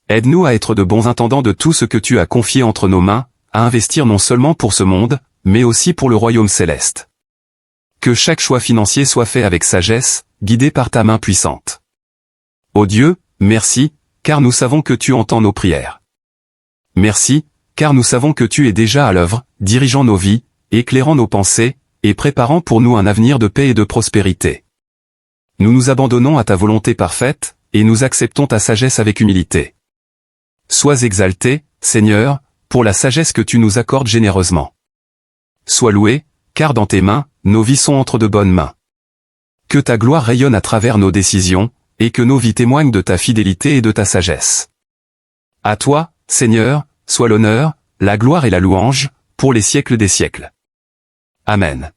Aide-nous à être de bons intendants de tout ce que tu as confié entre nos mains, à investir non seulement pour ce monde, mais aussi pour le royaume céleste. Que chaque choix financier soit fait avec sagesse, guidé par ta main puissante. Ô Dieu, merci, car nous savons que tu entends nos prières. Merci, car nous savons que tu es déjà à l'œuvre, dirigeant nos vies, éclairant nos pensées, et préparant pour nous un avenir de paix et de prospérité. Nous nous abandonnons à ta volonté parfaite, et nous acceptons ta sagesse avec humilité. Sois exalté, Seigneur, pour la sagesse que tu nous accordes généreusement. Sois loué, car dans tes mains, nos vies sont entre de bonnes mains. Que ta gloire rayonne à travers nos décisions, et que nos vies témoignent de ta fidélité et de ta sagesse. À toi, Seigneur, soit l'honneur, la gloire et la louange, pour les siècles des siècles. Amen.